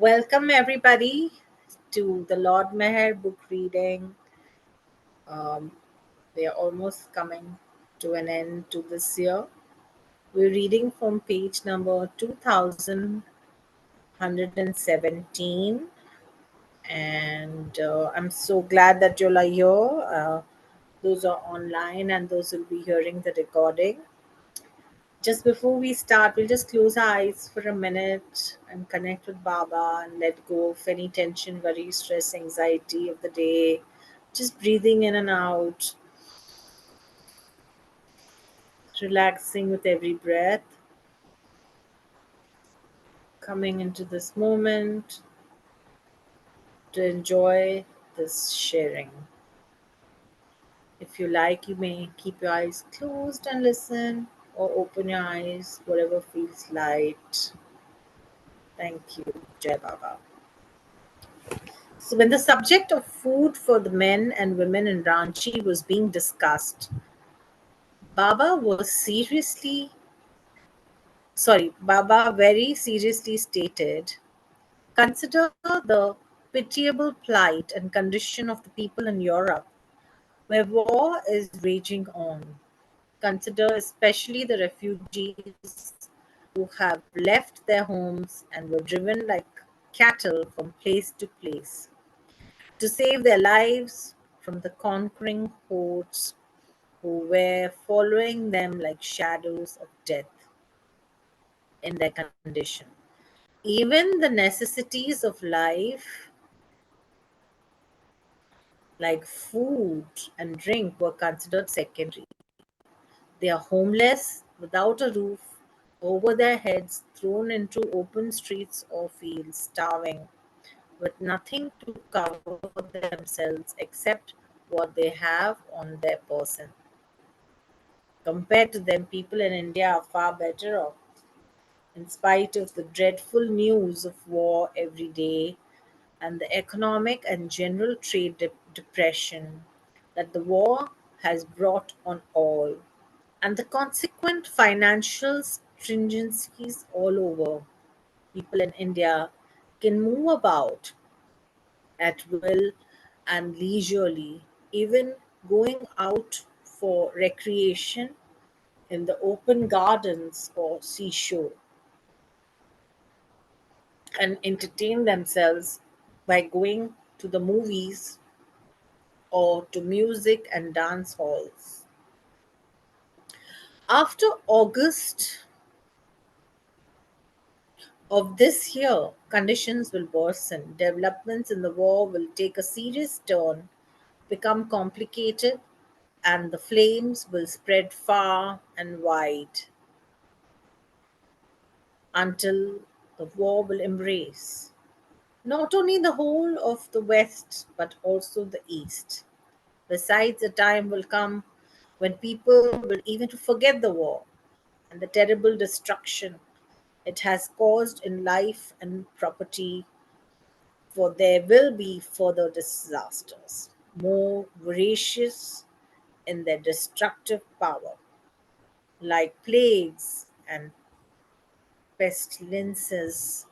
Welcome, everybody, to the Lord Meher book reading. Um, we are almost coming to an end to this year. We're reading from page number 2117, and I'm so glad that you all are here. Those are online, and those will be hearing the recording. Just before we start, we'll just close our eyes for a minute and connect with Baba and let go of any tension, worry, stress, anxiety of the day. Just breathing in and out, relaxing with every breath, coming into this moment to enjoy this sharing. If you like, you may keep your eyes closed and listen, or open your eyes, whatever feels light. Thank you. Jai Baba. So, when the subject of food for the men and women in Ranchi was being discussed, Baba very seriously stated, consider the pitiable plight and condition of the people in Europe where war is raging on. Consider especially the refugees who have left their homes and were driven like cattle from place to place to save their lives from the conquering hordes who were following them like shadows of death in their condition. Even the necessities of life, like food and drink, were considered secondary. They are homeless, without a roof over their heads, thrown into open streets or fields, starving, with nothing to cover themselves except what they have on their person. Compared to them, people in India are far better off. In spite of the dreadful news of war every day and the economic and general trade depression that the war has brought on all, and the consequent financial stringencies all over, people in India can move about at will and leisurely, even going out for recreation in the open gardens or seashore, and entertain themselves by going to the movies or to music and dance halls. After August of this year, conditions will worsen. Developments in the war will take a serious turn, become complicated, and the flames will spread far and wide until the war will embrace not only the whole of the West but also the East. Besides, a time will come when people will even to forget the war and the terrible destruction it has caused in life and property, for there will be further disasters, more voracious in their destructive power, like plagues and pestilences,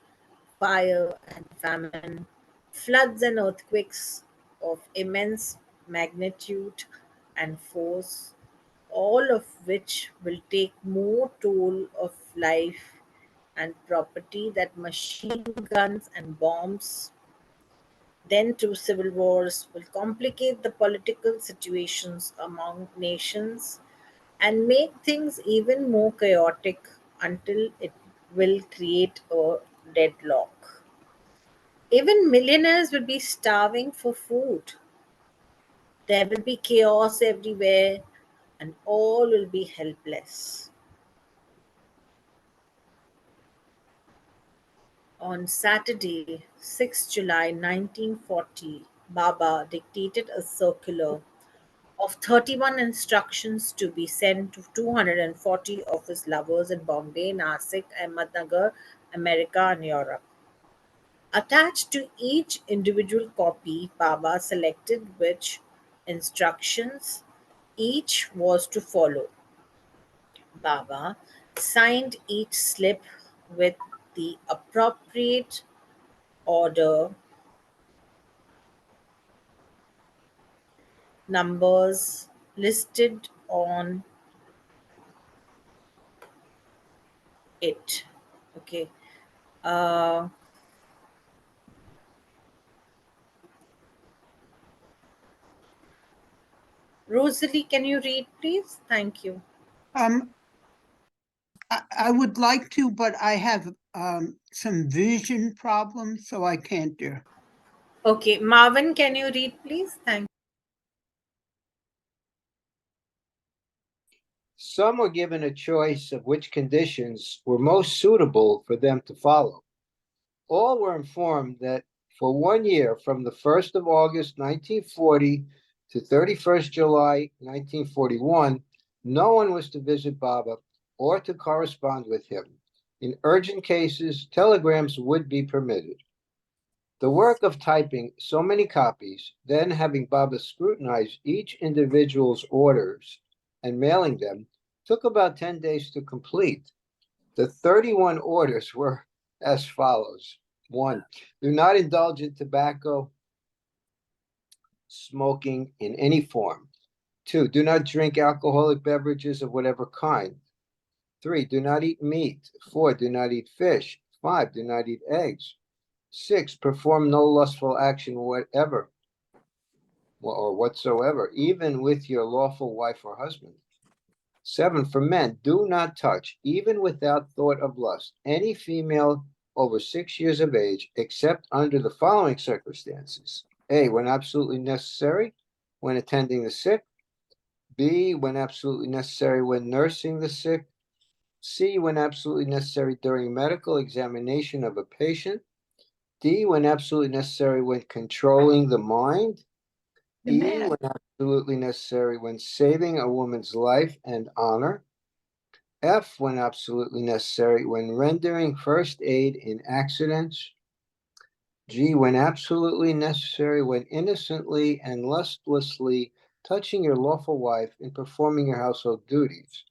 fire and famine, floods and earthquakes of immense magnitude and force, all of which will take more toll of life and property than machine guns and bombs. Then, too, civil wars will complicate the political situations among nations and make things even more chaotic until it will create a deadlock. Even millionaires will be starving for food. There will be chaos everywhere, and all will be helpless. On Saturday, 6 July 1940, Baba dictated a circular of 31 instructions to be sent to 240 of his lovers in Bombay, Nasik, Ahmednagar, America, and Europe. Attached to each individual copy, Baba selected which instructions each was to follow. Baba signed each slip with the appropriate order, numbers listed on it. Okay. Uh, Rosalie, can you read, please? Thank you. Um, I would like to, but I have some vision problems, so I can't do. Okay, Marvin, can you read, please? Thank Some were given a choice of which conditions were most suitable for them to follow. All were informed that for 1 year, from the 1st of August 1940 to 31st July 1941, no one was to visit Baba or to correspond with him. In urgent cases, telegrams would be permitted. The work of typing so many copies, then having Baba scrutinize each individual's orders and mailing them, took about 10 days to complete. The 31 orders were as follows. 1. Do not indulge in tobacco, smoking in any form. 2. Do not drink alcoholic beverages of whatever kind. 3. Do not eat meat. 4. Do not eat fish. 5. Do not eat eggs. 6. Perform no lustful action whatever or whatsoever, even with your lawful wife or husband. 7. For men, do not touch, even without thought of lust, any female over 6 years of age, except under the following circumstances. A, when absolutely necessary, when attending the sick. B, when absolutely necessary, when nursing the sick. C, when absolutely necessary during medical examination of a patient. D, when absolutely necessary, when controlling the mind. E, when absolutely necessary, when saving a woman's life and honor. F, when absolutely necessary, when rendering first aid in accidents. G, when absolutely necessary, when innocently and lustlessly touching your lawful wife in performing your household duties.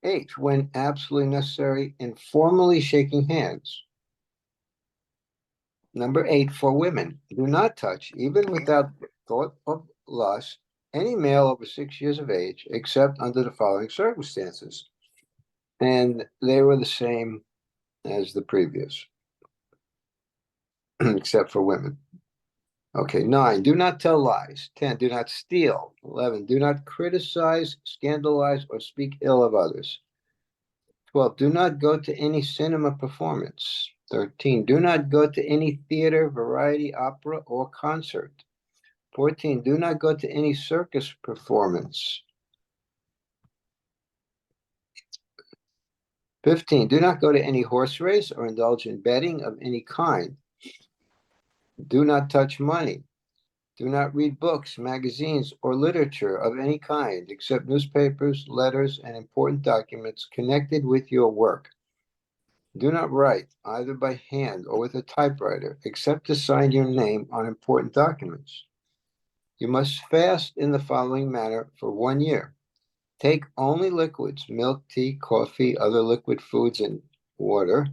H, when absolutely necessary, informally shaking hands. Number 8, for women, do not touch, even without thought of lust, any male over 6 years of age, except under the following circumstances. And they were the same as the previous, except for women. Okay, 9, do not tell lies. 10, do not steal. 11, do not criticize, scandalize, or speak ill of others. 12, do not go to any cinema performance. 13, do not go to any theater, variety, opera, or concert. 14, do not go to any circus performance. 15, do not go to any horse race or indulge in betting of any kind. Do not touch money. Do not read books, magazines, or literature of any kind, except newspapers, letters, and important documents connected with your work. Do not write, either by hand or with a typewriter, except to sign your name on important documents. You must fast in the following manner for 1 year. Take only liquids, milk, tea, coffee, other liquid foods, and water.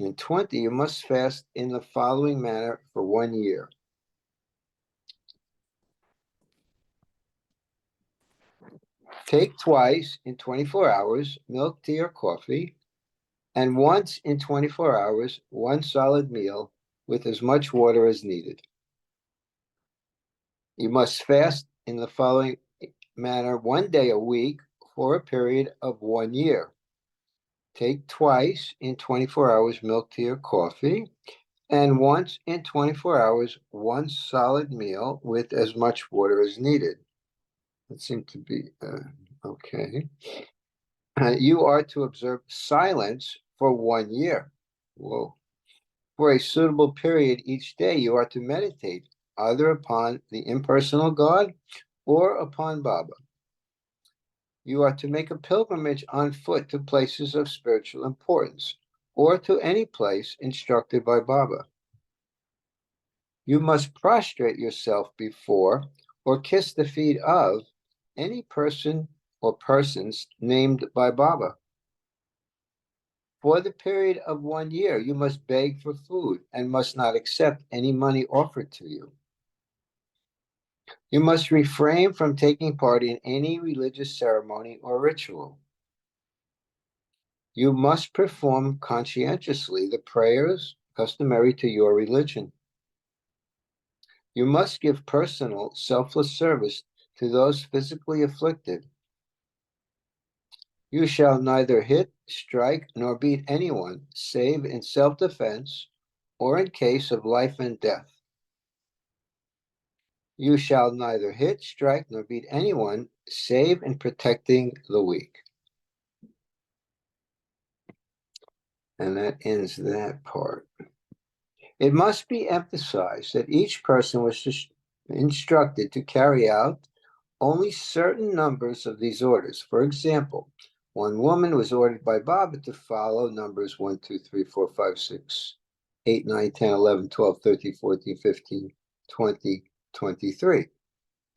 In 20, you must fast in the following manner for 1 year. Take twice in 24 hours milk, tea, or coffee, and once in 24 hours, one solid meal with as much water as needed. You must fast in the following manner 1 day a week for a period of 1 year. Take twice in 24 hours milk, tea, or coffee, and once in 24 hours, one solid meal with as much water as needed. That seemed to be okay. You are to observe silence for 1 year. Whoa. For a suitable period each day, you are to meditate either upon the impersonal God or upon Baba. You are to make a pilgrimage on foot to places of spiritual importance or to any place instructed by Baba. You must prostrate yourself before or kiss the feet of any person or persons named by Baba. For the period of 1 year, you must beg for food and must not accept any money offered to you. You must refrain from taking part in any religious ceremony or ritual. You must perform conscientiously the prayers customary to your religion. You must give personal, selfless service to those physically afflicted. You shall neither hit, strike, nor beat anyone, save in self-defense or in case of life and death. You shall neither hit, strike, nor beat anyone, save in protecting the weak. And that ends that part. It must be emphasized that each person was instructed to carry out only certain numbers of these orders. For example, one woman was ordered by Baba to follow numbers 1, 2, 3, 4, 5, 6, 8, 9, 10, 11, 12, 13, 14, 15, 20, 23.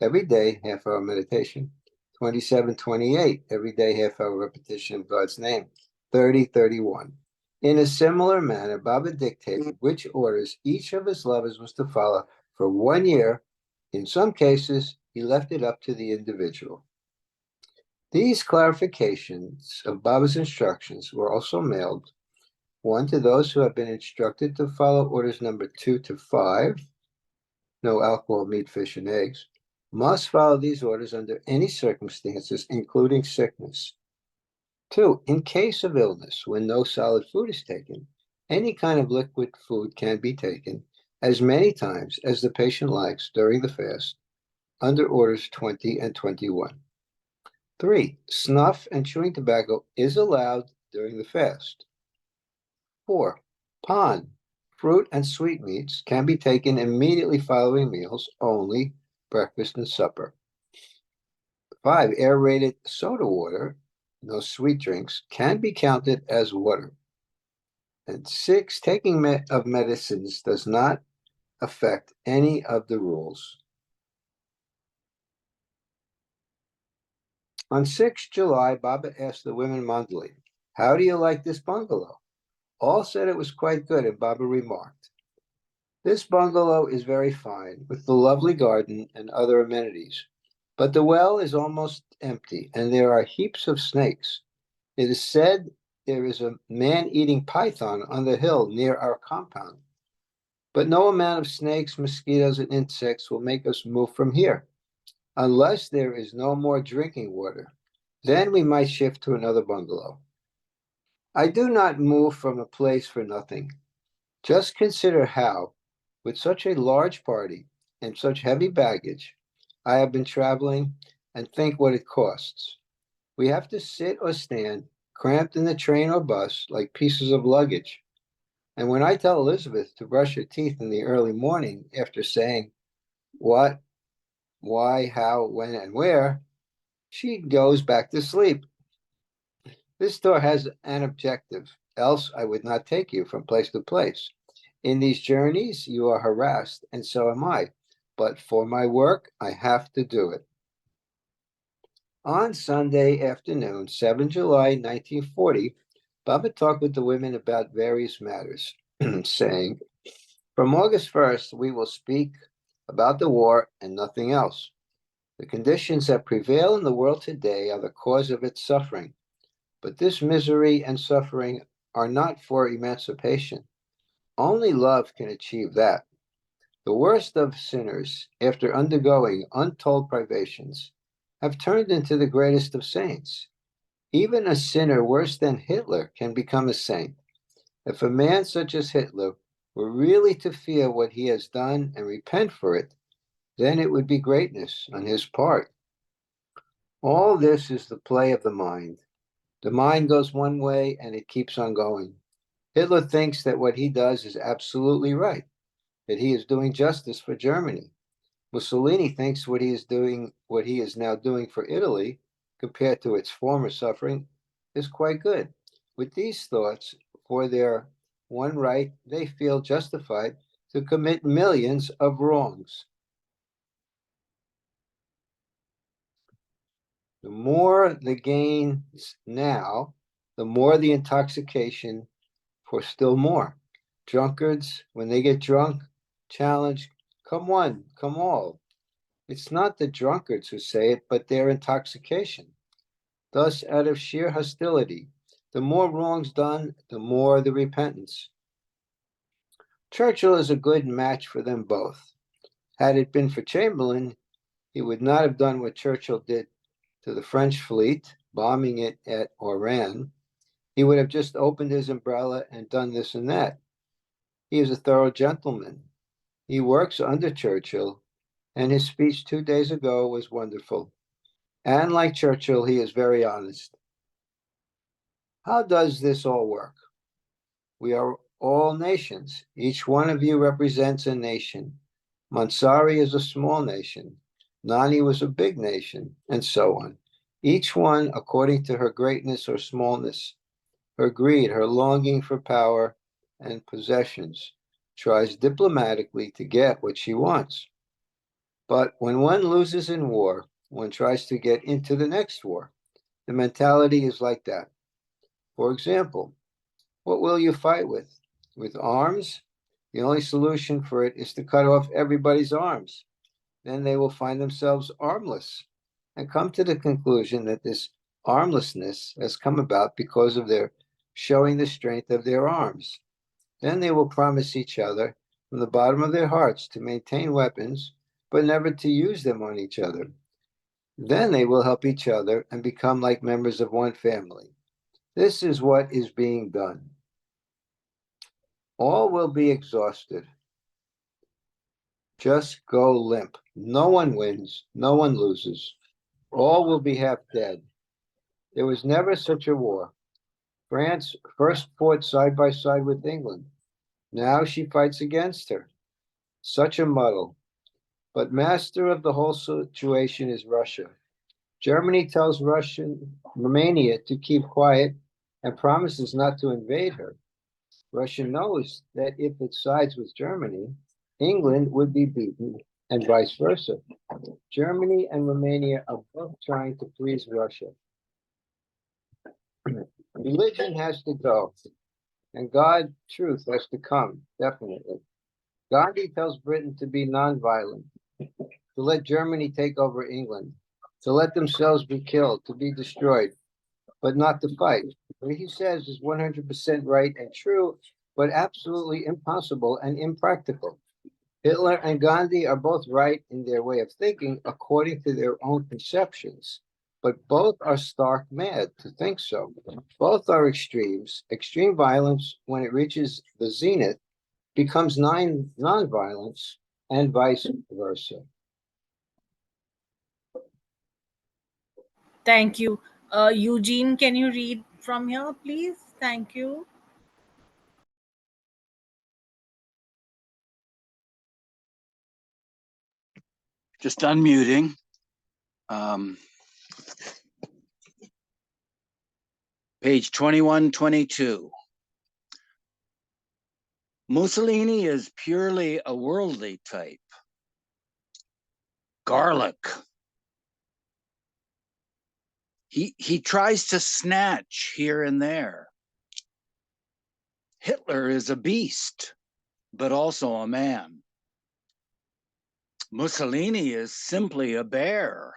Every day, half-hour meditation. 27, 28. Every day, half-hour repetition of God's name. 30, 31. In a similar manner, Baba dictated which orders each of his lovers was to follow for 1 year. In some cases, he left it up to the individual. These clarifications of Baba's instructions were also mailed, one to those who have been instructed to follow orders number 2 to 5, no alcohol, meat, fish, and eggs, must follow these orders under any circumstances, including sickness. 2, in case of illness, when no solid food is taken, any kind of liquid food can be taken as many times as the patient likes during the fast, under orders 20 and 21. 3, snuff and chewing tobacco is allowed during the fast. 4, pan, fruit and sweetmeats can be taken immediately following meals, only breakfast and supper. 5, aerated soda water, no sweet drinks, can be counted as water. And 6, taking of medicines does not affect any of the rules. On 6 July, Baba asked the women Mandali, "How do you like this bungalow?" All said it was quite good, and Baba remarked, "This bungalow is very fine, with the lovely garden and other amenities. But the well is almost empty, and there are heaps of snakes. It is said there is a man-eating python on the hill near our compound. But no amount of snakes, mosquitoes, and insects will make us move from here, unless there is no more drinking water. Then we might shift to another bungalow. I do not move from a place for nothing. Just consider how, with such a large party and such heavy baggage, I have been traveling, and think what it costs. We have to sit or stand, cramped in the train or bus like pieces of luggage. And when I tell Elizabeth to brush her teeth in the early morning after saying what, why, how, when, and where, she goes back to sleep. This store has an objective, else I would not take you from place to place. In these journeys, you are harassed, and so am I. But for my work, I have to do it." On Sunday afternoon, 7 July 1940, Baba talked with the women about various matters, saying, "From August 1st, we will speak about the war and nothing else. The conditions that prevail in the world today are the cause of its suffering. But this misery and suffering are not for emancipation. Only love can achieve that. The worst of sinners, after undergoing untold privations, have turned into the greatest of saints. Even a sinner worse than Hitler can become a saint. If a man such as Hitler were really to feel what he has done and repent for it, then it would be greatness on his part. All this is the play of the mind. The mind goes one way and it keeps on going. Hitler thinks that what he does is absolutely right, that he is doing justice for Germany. Mussolini thinks what he is now doing for Italy, compared to its former suffering, is quite good. With these thoughts, for their one right, they feel justified to commit millions of wrongs. The more the gains now, the more the intoxication for still more. Drunkards, when they get drunk, challenge, come one, come all. It's not the drunkards who say it, but their intoxication. Thus, out of sheer hostility, the more wrongs done, the more the repentance. Churchill is a good match for them both. Had it been for Chamberlain, he would not have done what Churchill did to the French fleet, bombing it at Oran. He would have just opened his umbrella and done this and that. He is a thorough gentleman. He works under Churchill, and his speech 2 days ago was wonderful. And like Churchill, he is very honest. How does this all work? We are all nations. Each one of you represents a nation. Mansari is a small nation. Nani was a big nation, and so on. Each one according to her greatness or smallness, her greed, her longing for power and possessions, tries diplomatically to get what she wants. But when one loses in war, one tries to get into the next war. The mentality is like that. For example, what will you fight with? With arms? The only solution for it is to cut off everybody's arms. Then they will find themselves armless and come to the conclusion that this armlessness has come about because of their showing the strength of their arms. Then they will promise each other from the bottom of their hearts to maintain weapons, but never to use them on each other. Then they will help each other and become like members of one family. This is what is being done. All will be exhausted. Just go limp. No one wins, no one loses. All will be half dead. There was never such a war. France first fought side by side with England. Now she fights against her. Such a muddle. But master of the whole situation is Russia. Germany tells Romania to keep quiet and promises not to invade her. Russia knows that if it sides with Germany, England would be beaten and vice versa. Germany and Romania are both trying to please Russia. Religion has to go, and God, truth has to come, definitely. Gandhi tells Britain to be nonviolent, to let Germany take over England, to let themselves be killed, to be destroyed, but not to fight. What he says is 100% right and true, but absolutely impossible and impractical. Hitler and Gandhi are both right in their way of thinking according to their own conceptions, but both are stark mad to think so. Both are extremes. Extreme violence, when it reaches the zenith, becomes non-violence and vice versa. Thank you. Eugene, can you read from here, please? Thank you. Just unmuting. Um, Page 2122. Mussolini is purely a worldly type. Garlic. He tries to snatch here and there. Hitler is a beast, but also a man. Mussolini is simply a bear.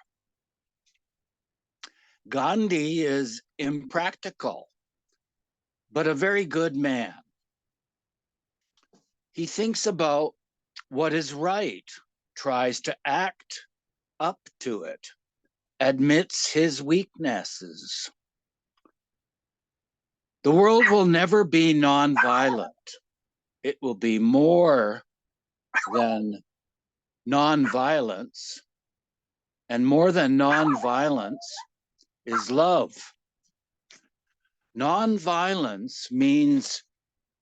Gandhi is impractical, but a very good man. He thinks about what is right, tries to act up to it, admits his weaknesses. The world will never be nonviolent. It will be more than nonviolence, and more than nonviolence is love. Nonviolence means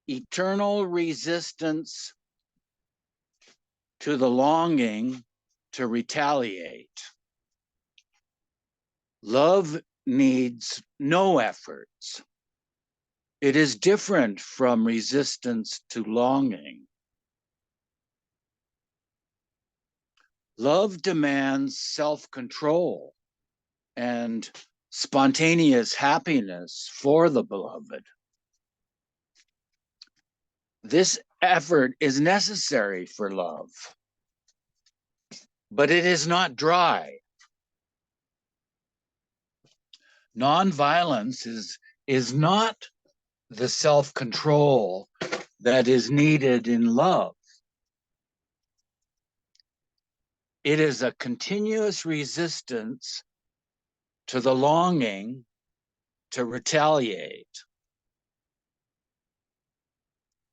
eternal resistance to the longing to retaliate. Love needs no efforts. It is different from resistance to longing. Love demands self-control and spontaneous happiness for the beloved. This effort is necessary for love, but it is not dry. Nonviolence is not the self-control that is needed in love. It is a continuous resistance to the longing to retaliate.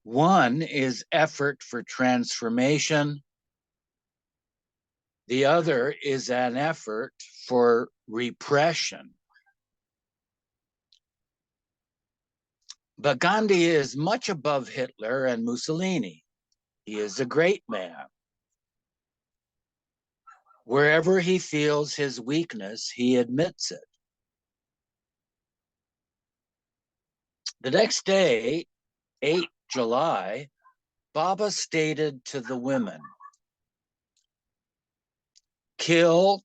One is effort for transformation. The other is an effort for repression. But Gandhi is much above Hitler and Mussolini. He is a great man. Wherever he feels his weakness, he admits it. The next day, 8 July, Baba stated to the women, kill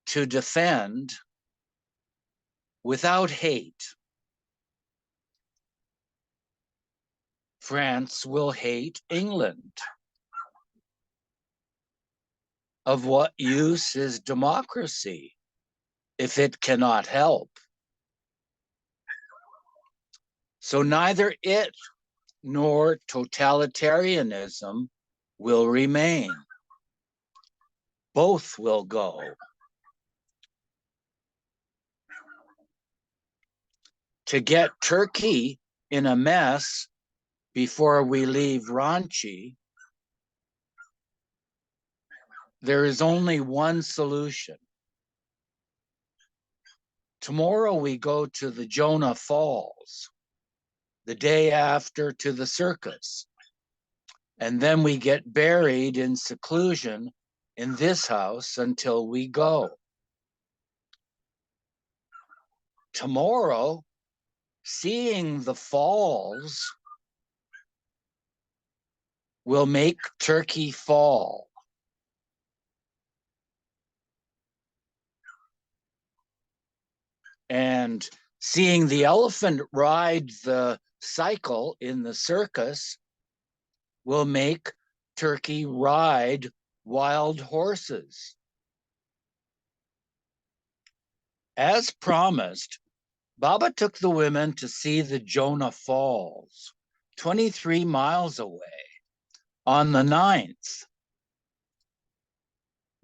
to defend without hate. France will hate England. Of what use is democracy if it cannot help? So neither it nor totalitarianism will remain. Both will go. To get Turkey in a mess before we leave Ranchi, there is only one solution. Tomorrow we go to the Jonah Falls, the day after to the circus, and then we get buried in seclusion in this house until we go. Tomorrow, seeing the falls will make Turkey fall. And seeing the elephant ride the cycle in the circus will make Turkey ride wild horses. As promised, Baba took the women to see the Jonah Falls, 23 miles away, on the 9th.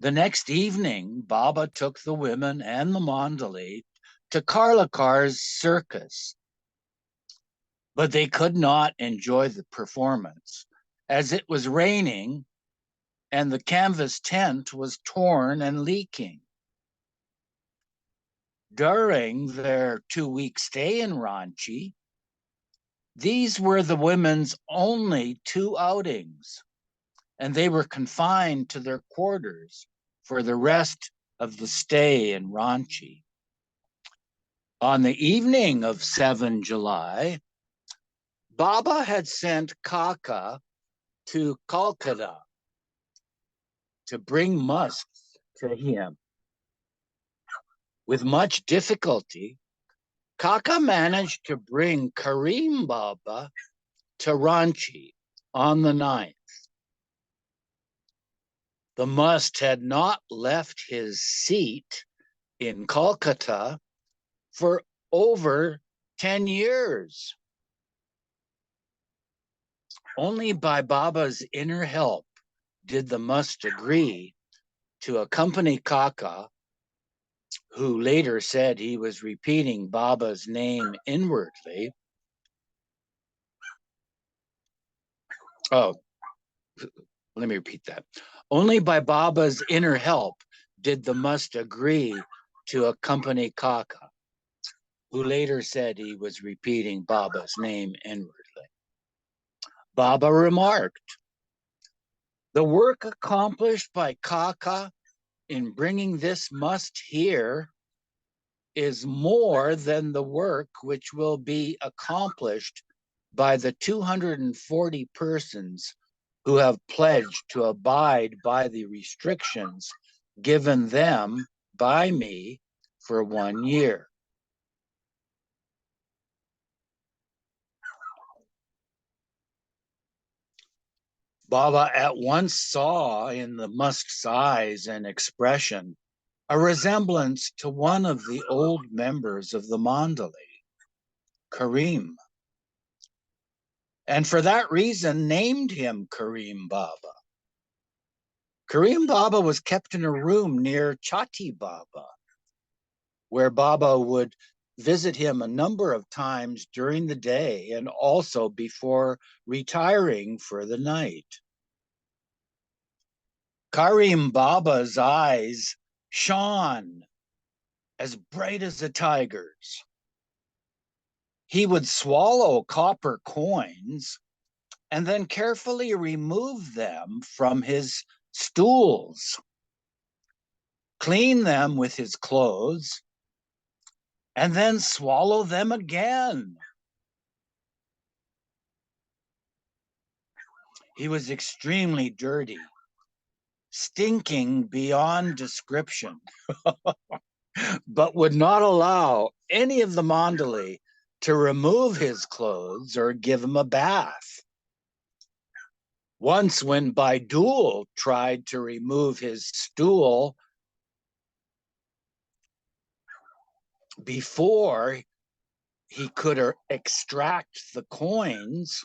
The next evening, Baba took the women and the Mandali to Karlakar's circus, but they could not enjoy the performance as it was raining and the canvas tent was torn and leaking. During their 2-week stay in Ranchi, these were the women's only 2 outings, and they were confined to their quarters for the rest of the stay in Ranchi. On the evening of 7 July, Baba had sent Kaka to Kolkata to bring musks to him. With much difficulty, Kaka managed to bring Karim Baba to Ranchi on the 9th. The must had not left his seat in Kolkata for over 10 years. Only by Baba's inner help did the must agree to accompany Kaka, who later said he was repeating Baba's name inwardly. Oh, let me repeat that. Only by Baba's inner help did the must agree to accompany Kaka, who later said he was repeating Baba's name inwardly. Baba remarked, the work accomplished by Kaka in bringing this must here is more than the work which will be accomplished by the 240 persons who have pledged to abide by the restrictions given them by me for 1 year. Baba at once saw in the Musk's eyes and expression a resemblance to one of the old members of the Mandali, Karim, and for that reason named him Karim Baba. Karim Baba was kept in a room near Chati Baba, where Baba would visit him a number of times during the day and also before retiring for the night. Karim Baba's eyes shone as bright as a tiger's. He would swallow copper coins and then carefully remove them from his stools, clean them with his clothes, and then swallow them again. He was extremely dirty, stinking beyond description, but would not allow any of the Mandali to remove his clothes or give him a bath. Once, when Baidul tried to remove his stool before he could extract the coins,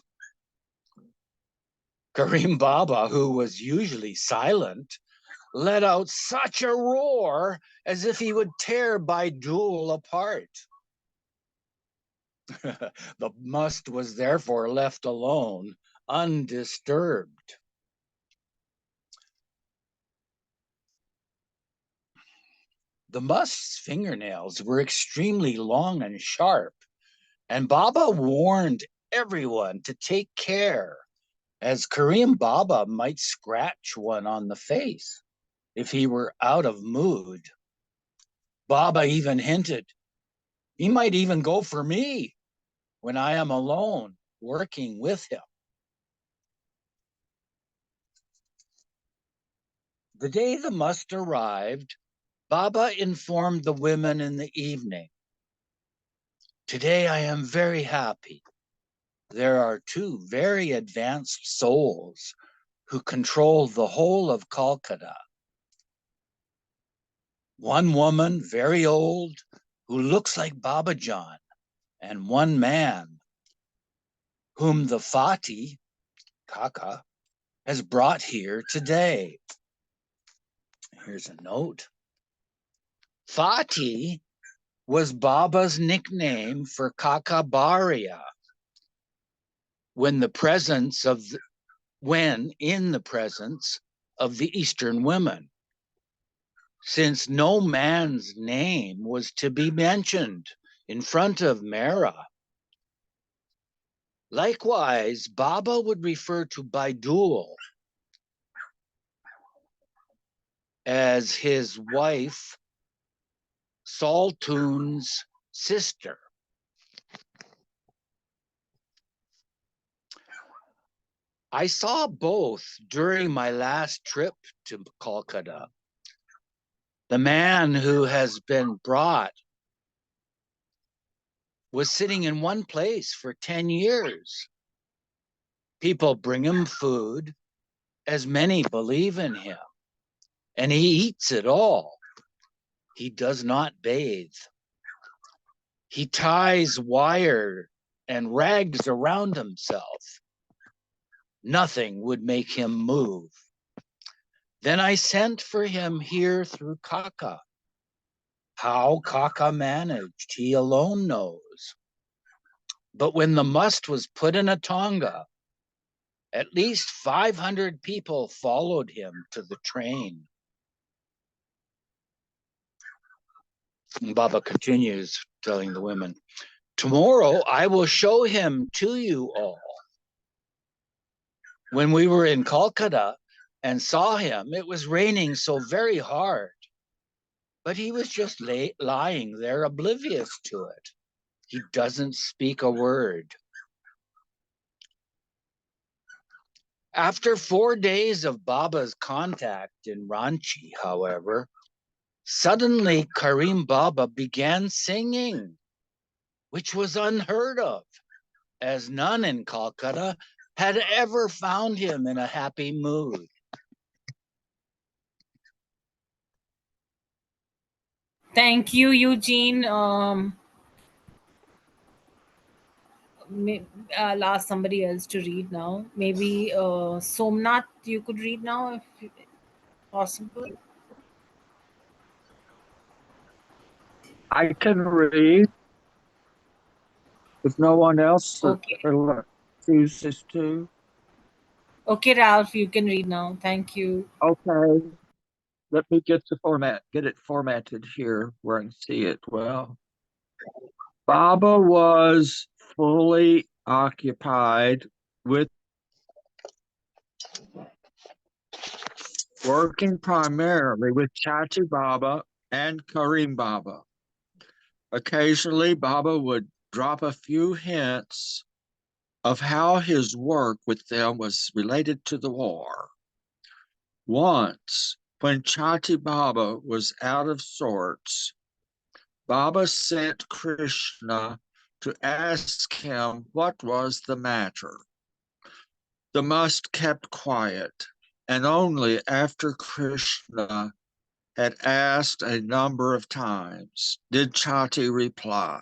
Karim Baba, who was usually silent, let out such a roar as if he would tear Baidul apart. The must was therefore left alone, undisturbed. The must's fingernails were extremely long and sharp, and Baba warned everyone to take care, as Karim Baba might scratch one on the face if he were out of mood. Baba even hinted he might even go for me when I am alone working with him. The day the must arrived, Baba informed the women in the evening, "Today I am very happy. There are two very advanced souls who control the whole of Calcutta. One woman, very old, who looks like Baba John, and one man, whom the Fati, Kaka, has brought here today." Here's a note. Fati was Baba's nickname for Kakabaria when in the presence of the Eastern women, since no man's name was to be mentioned in front of Mera. Likewise, Baba would refer to Baidul as his wife, Saltoon's sister. I saw both during my last trip to Kolkata. The man who has been brought was sitting in one place for 10 years. People bring him food, as many believe in him, and he eats it all. He does not bathe. He ties wire and rags around himself. Nothing would make him move. Then I sent for him here through Kaka. How Kaka managed, he alone knows. But when the must was put in a tonga, at least 500 people followed him to the train. And Baba continues telling the women, "Tomorrow I will show him to you all." When we were in Calcutta and saw him, it was raining so very hard, but he was just lying there oblivious to it. He doesn't speak a word. After 4 days of Baba's contact in Ranchi, however, Suddenly, Karim Baba began singing, which was unheard of, as none in Calcutta had ever found him in a happy mood. Thank you, Eugene. I'll ask somebody else to read now. Maybe Somnath, you could read now if possible. I can read if no one else Okay. chooses to. Okay, Ralph, you can read now. Thank you. Okay, let me get it formatted here where I can see it well. Baba was fully occupied with working primarily with Chachi Baba and Karim Baba. Occasionally, Baba would drop a few hints of how his work with them was related to the war. Once, when Chati Baba was out of sorts, Baba sent Krishna to ask him what was the matter. The must kept quiet, and only after Krishna had asked a number of times did Chati reply,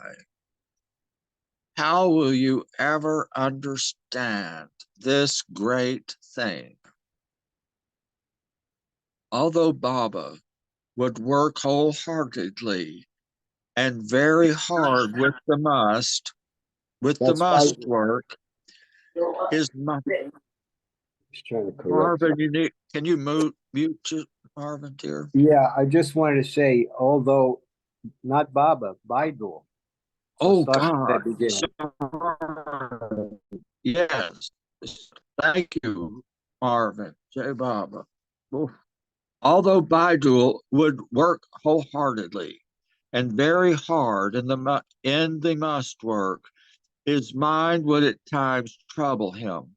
"How will you ever understand this great thing?" Although Baba would work wholeheartedly and very hard with the That's why must work, his he's trying to correct. Marvin, can you mute Marvin, dear? Yeah, I just wanted to say, although not Baba, Baidul. So Oh start from the God. beginning. Yes. Thank you, Marvin. Jai Baba. Oof. Although Baidul would work wholeheartedly and very hard in the must work, his mind would at times trouble him.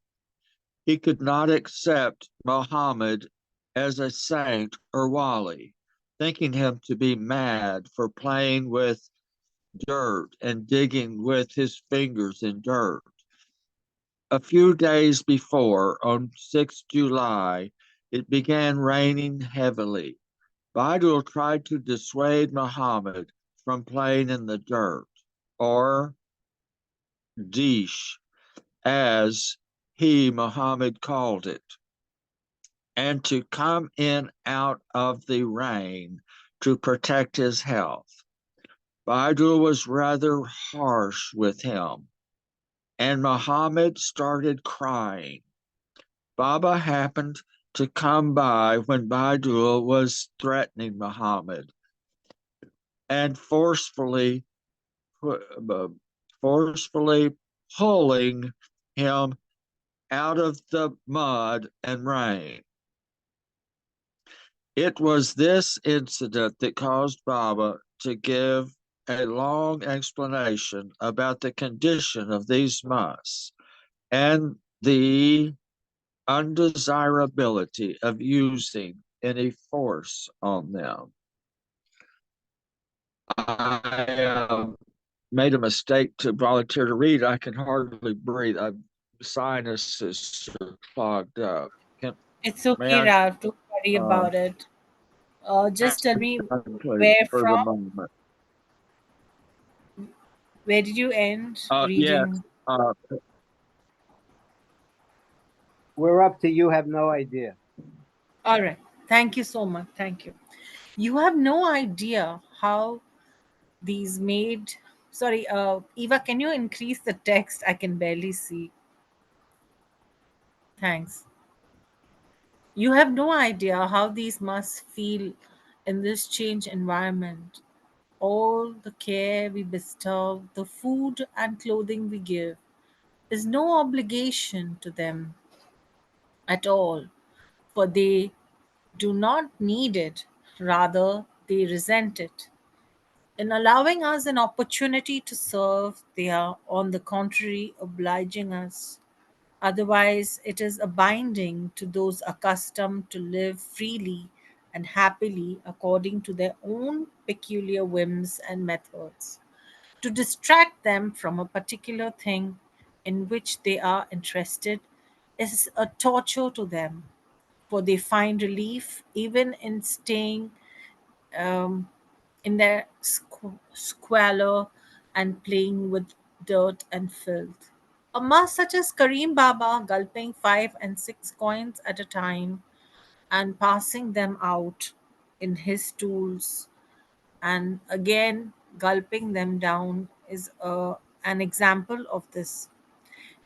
He could not accept Mohammed as a saint or wali, thinking him to be mad for playing with dirt and digging with his fingers in dirt. A few days before, on 6th July, it began raining heavily. Baidul tried to dissuade Muhammad from playing in the dirt, or dish, as he, Muhammad, called it, and to come in out of the rain to protect his health. Baidul was rather harsh with him, and Muhammad started crying. Baba happened to come by when Baidul was threatening Muhammad and forcefully pulling him out of the mud and rain. It was this incident that caused Baba to give a long explanation about the condition of these musks and the undesirability of using any force on them. I made a mistake to volunteer to read. I can hardly breathe. Sinuses are clogged up. It's May okay, I Ralph. Don't worry uh, about it. Just tell me please, where for the from. moment? Where did you end Yes. reading? We're up to you have no idea. All right. Thank you so much. Thank you. You have no idea how these made. Sorry, Eva, can you increase the text? I can barely see. Thanks. You have no idea how these must feel in this changed environment. All the care we bestow, the food and clothing we give, is no obligation to them at all, for they do not need it, rather, they resent it. In allowing us an opportunity to serve, they are, on the contrary, obliging us. Otherwise, it is a binding to those accustomed to live freely and happily according to their own peculiar whims and methods. To distract them from a particular thing in which they are interested is a torture to them, for they find relief even in staying um, in their squalor and playing with dirt and filth. A mass such as Karim Baba gulping 5 and 6 coins at a time and passing them out in his stools and again gulping them down is an example of this.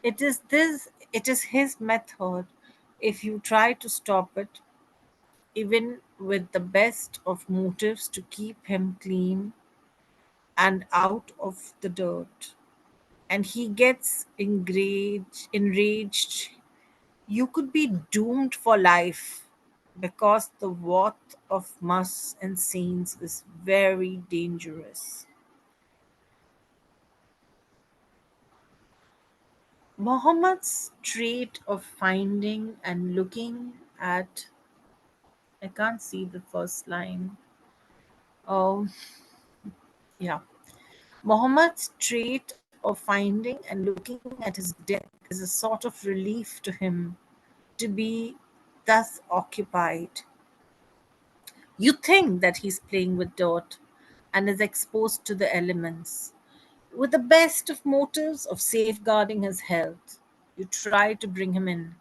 It is his method. If you try to stop it, even with the best of motives to keep him clean and out of the dirt, and he gets enraged, you could be doomed for life, because the worth of muss and saints is very dangerous. Muhammad's trait of finding and looking at, I can't see the first line. Oh, yeah. Muhammad's trait of finding and looking at his death is a sort of relief to him to be thus occupied. You think that he's playing with dirt and is exposed to the elements. With the best of motives of safeguarding his health, you try to bring him in.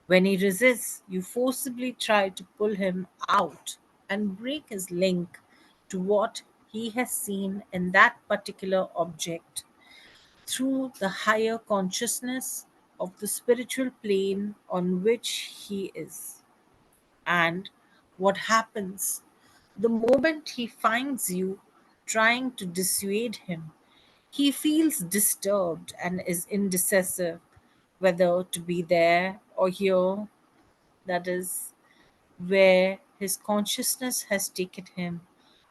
When he resists, you forcibly try to pull him out and break his link to what he has seen in that particular object through the higher consciousness of the spiritual plane on which he is. And what happens the moment he finds you trying to dissuade him? He feels disturbed and is indecisive whether to be there or here. That is where his consciousness has taken him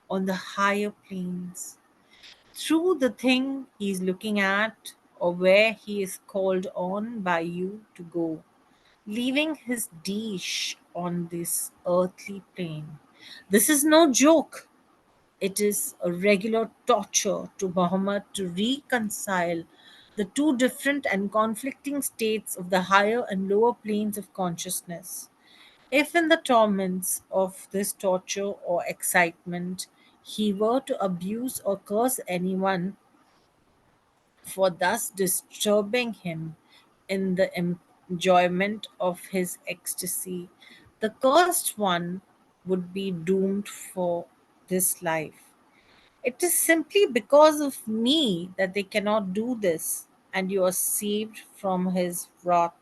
on the higher planes. Through the thing he is looking at, or where he is called on by you to go, leaving his dish on this earthly plane. This is no joke. It is a regular torture to Muhammad to reconcile the two different and conflicting states of the higher and lower planes of consciousness. If in the torments of this torture or excitement he were to abuse or curse anyone for thus disturbing him in the enjoyment of his ecstasy, the cursed one would be doomed for this life. It is simply because of me that they cannot do this, and you are saved from his wrath.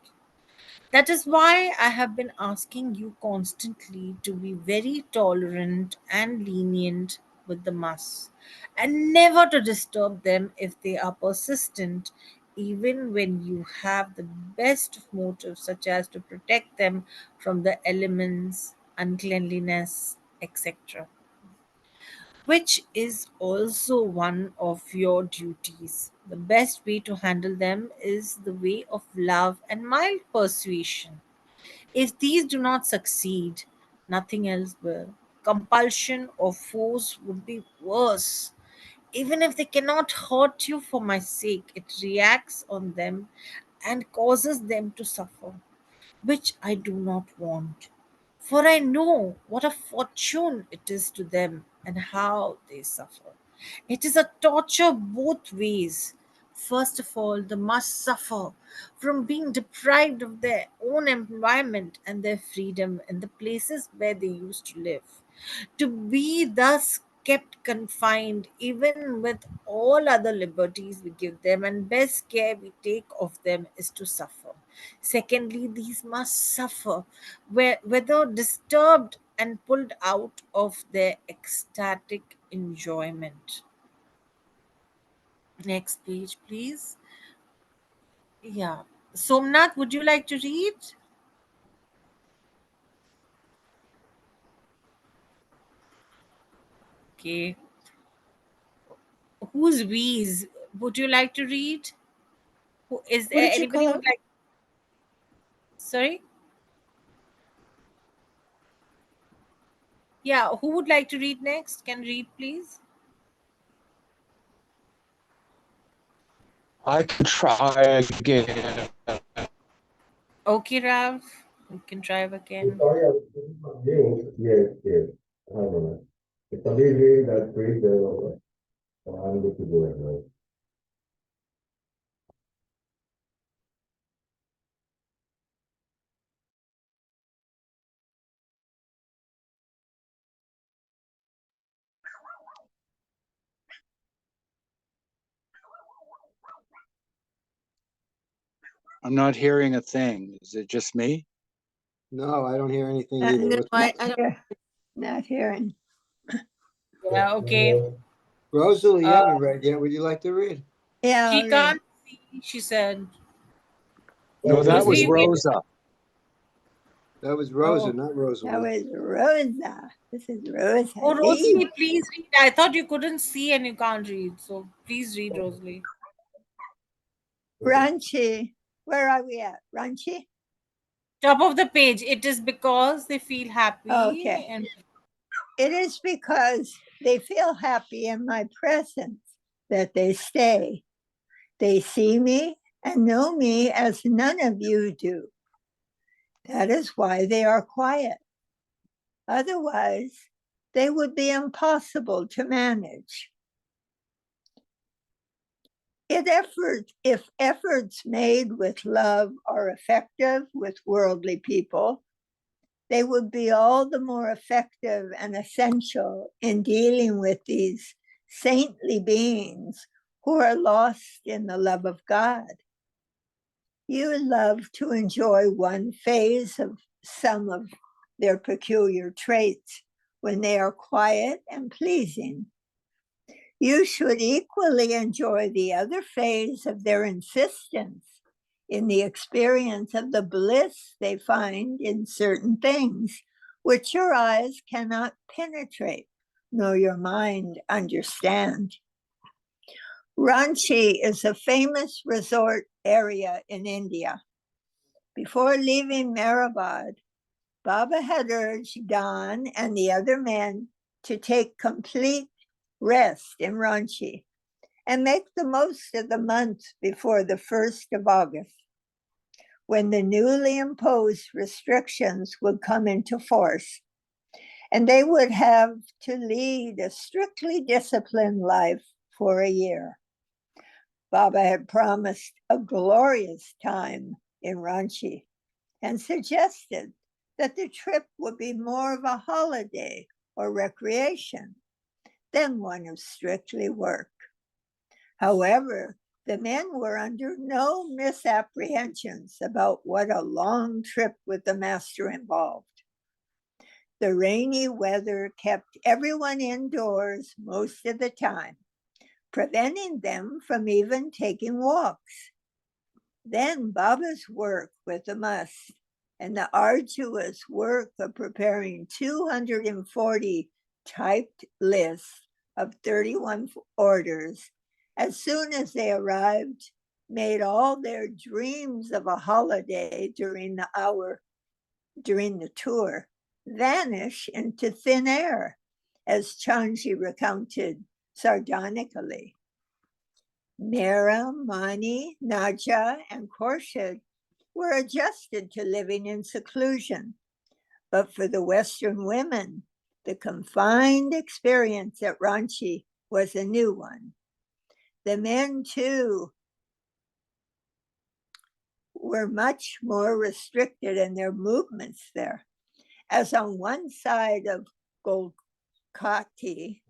That is why I have been asking you constantly to be very tolerant and lenient with the muss, and never to disturb them if they are persistent, even when you have the best of motives, such as to protect them from the elements, uncleanliness, etc., which is also one of your duties. The best way to handle them is the way of love and mild persuasion. If these do not succeed, nothing else will. Compulsion or force would be worse. Even if they cannot hurt you for my sake, it reacts on them and causes them to suffer, which I do not want. For I know what a fortune it is to them and how they suffer. It is a torture both ways. First of all, they must suffer from being deprived of their own environment and their freedom in the places where they used to live. To be thus kept confined, even with all other liberties we give them and best care we take of them, is to suffer. Secondly, these must suffer whether disturbed and pulled out of their ecstatic enjoyment. Next page, please. Yeah. Somnath, would you like to read? Okay. Who's Weez? Would you like to read? Who is What there did you anybody call who would it? like? Sorry. Yeah, who would like to read next? Can read, please. I can try again. Okay, Ralph, you can try again. Yes, yes, yes. Hold on. If somebody read that, please, I'm good to go anyway. I'm not hearing a thing. Is it just me? No, I don't hear anything No, either. Let's, I don't. not hearing. Yeah, okay. Rosalie, you Uh, haven't read yet. Would you like to read? Yeah, she I'll read. can't see, she said. No, that was Rosalie, maybe. Rosa. That was Rosa, Oh, not That Rosalie. was Rosa. This is Rosa. oh, Hey, Rosalie, please read. I thought you couldn't see and you can't read. So please read, Rosalie. Ranchi. Where are we at? Ranchi? Top of the page. It is because they feel happy Okay. and It is because they feel happy in my presence that they stay. They see me and know me as none of you do. That is why they are quiet. Otherwise, they would be impossible to manage. If efforts made with love are effective with worldly people, they would be all the more effective and essential in dealing with these saintly beings who are lost in the love of God. You love to enjoy one phase of some of their peculiar traits when they are quiet and pleasing. You should equally enjoy the other phase of their insistence in the experience of the bliss they find in certain things which your eyes cannot penetrate, nor your mind understand. Ranchi is a famous resort area in India. Before leaving Meherabad, Baba had urged Don and the other men to take complete rest in Ranchi and make the most of the month before the 1st of August, when the newly imposed restrictions would come into force, and they would have to lead a strictly disciplined life for a year. Baba had promised a glorious time in Ranchi and suggested that the trip would be more of a holiday or recreation than one of strictly work. However, the men were under no misapprehensions about what a long trip with the master involved. The rainy weather kept everyone indoors most of the time, preventing them from even taking walks. Then Baba's work with the must and the arduous work of preparing 240 typed lists of 31 orders as soon as they arrived made all their dreams of a holiday during the tour vanish into thin air, as Chanji recounted sardonically. Mira, Mani, Naja, and Khorshid were adjusted to living in seclusion. But for the Western women, the confined experience at Ranchi was a new one. The men, too, were much more restricted in their movements there, as on one side of Golkati,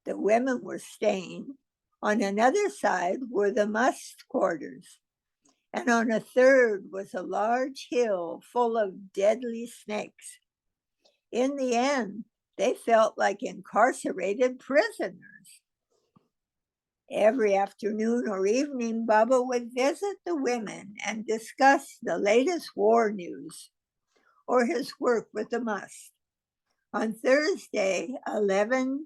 the women were staying. On another side were the must quarters, and on a third was a large hill full of deadly snakes. In the end, they felt like incarcerated prisoners. Every afternoon or evening, Baba would visit the women and discuss the latest war news or his work with the must. On Thursday, 11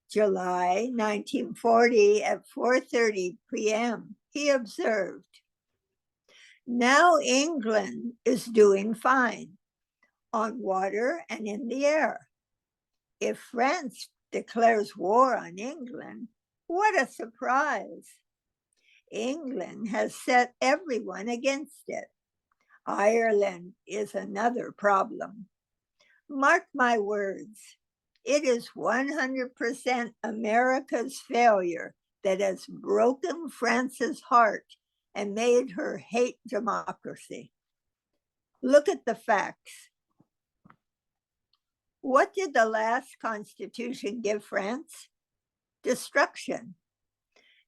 July 1940 at 4:30 p.m., he observed, "Now England is doing fine on water and in the air. if France declares war on England, what a surprise. England has set everyone against it. Ireland is another problem. Mark my words, it is 100% America's failure that has broken France's heart and made her hate democracy. Look at the facts. What did the last constitution give France? Destruction.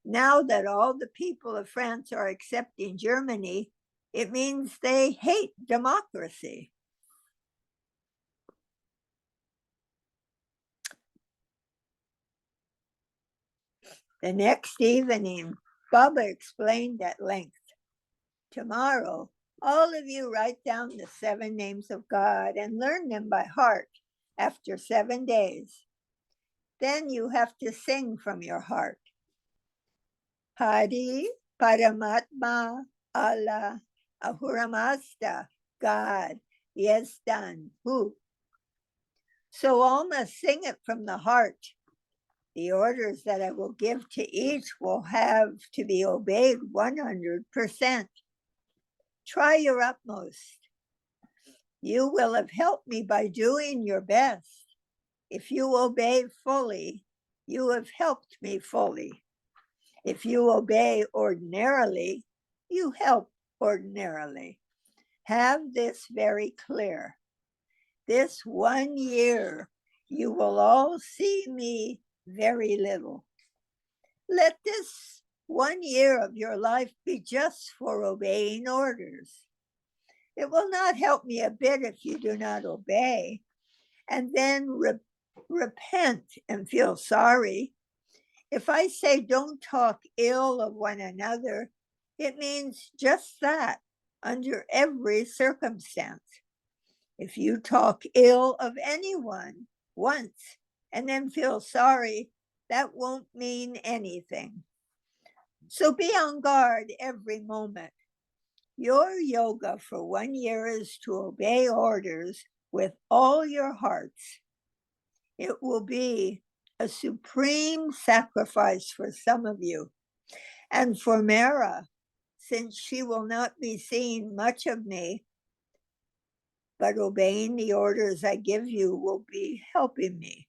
Now that all the people of France are accepting Germany, it means they hate democracy. The next evening, Baba explained at length, tomorrow, all of you write down the 7 names of God and learn them by heart after 7 days. Then you have to sing from your heart. Hari, Paramatma, Allah, Ahuramasta, God, Yes done, Who. So all must sing it from the heart. The orders that I will give to each will have to be obeyed 100%. Try your utmost. You will have helped me by doing your best. If you obey fully, you have helped me fully. If you obey ordinarily, you help ordinarily. Have this very clear. This 1 year, you will all see me very little. Let this 1 year of your life be just for obeying orders. It will not help me a bit if you do not obey, and then repent and feel sorry. If I say don't talk ill of one another, it means just that under every circumstance. If you talk ill of anyone once and then feel sorry, that won't mean anything. So be on guard every moment. Your yoga for 1 year is to obey orders with all your hearts. It will be a supreme sacrifice for some of you. And for Mara, since she will not be seeing much of me, but obeying the orders I give you will be helping me.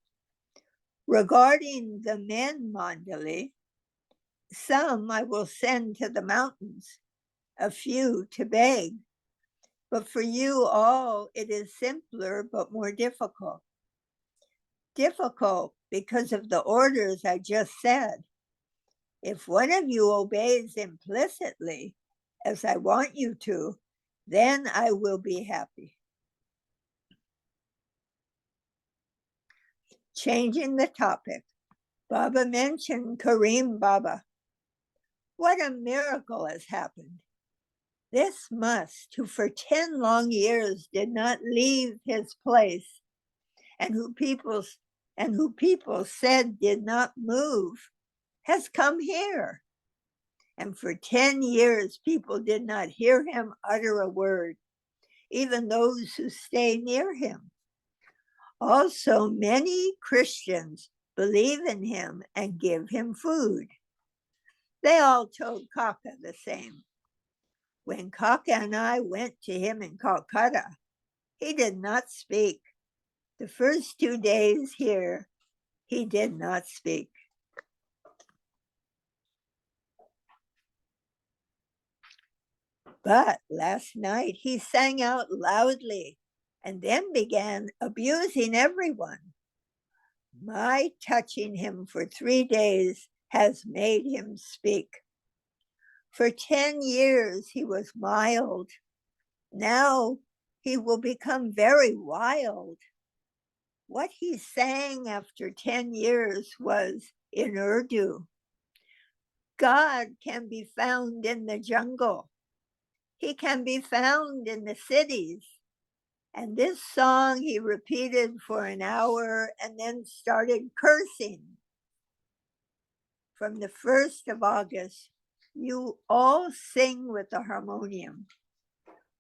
Regarding the men mandali, some I will send to the mountains, a few to beg. But for you all, it is simpler but more difficult. Difficult because of the orders I just said. If one of you obeys implicitly, as I want you to, then I will be happy. Changing the topic, Baba mentioned Karim Baba. What a miracle has happened. This must, who for 10 long years did not leave his place, and who people said did not move, has come here. And for 10 years, people did not hear him utter a word, even those who stay near him. Also, many Christians believe in him and give him food. They all told Kaka the same. When Kaka and I went to him in Calcutta, he did not speak. The first 2 days here, he did not speak. But last night he sang out loudly and then began abusing everyone. My touching him for 3 days has made him speak. For 10 years he was mild. Now he will become very wild. What he sang after 10 years was in Urdu. God can be found in the jungle. He can be found in the cities. And this song he repeated for an hour and then started cursing. From the 1st of August, you all sing with the harmonium.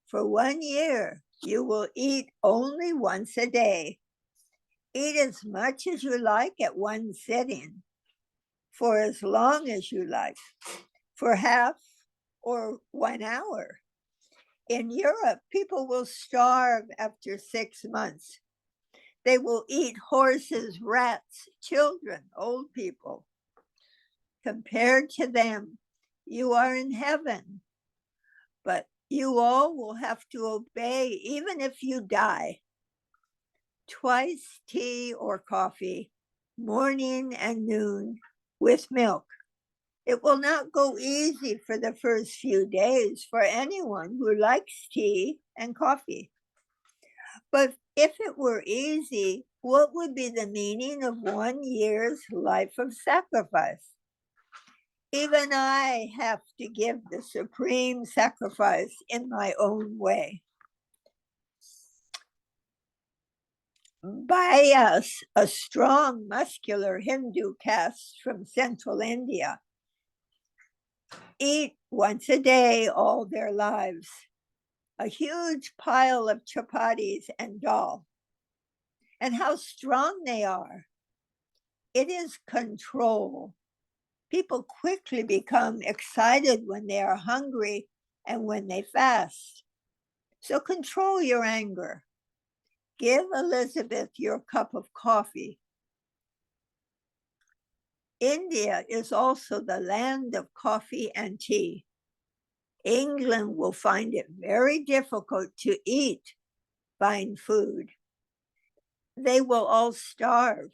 For 1 year, you will eat only once a day. Eat as much as you like at one sitting, for as long as you like, for half or 1 hour. In Europe, people will starve after 6 months. They will eat horses, rats, children, old people. Compared to them, you are in heaven. But you all will have to obey even if you die. Twice tea or coffee, morning and noon, with milk. It will not go easy for the first few days for anyone who likes tea and coffee. But if it were easy, what would be the meaning of 1 year's life of sacrifice? Even I have to give the supreme sacrifice in my own way. Bias, a strong, muscular Hindu caste from central India, eat once a day all their lives. A huge pile of chapatis and dal. And how strong they are. It is control. People quickly become excited when they are hungry and when they fast. So control your anger. Give Elizabeth your cup of coffee. India is also the land of coffee and tea. England will find it very difficult to eat fine food. They will all starve.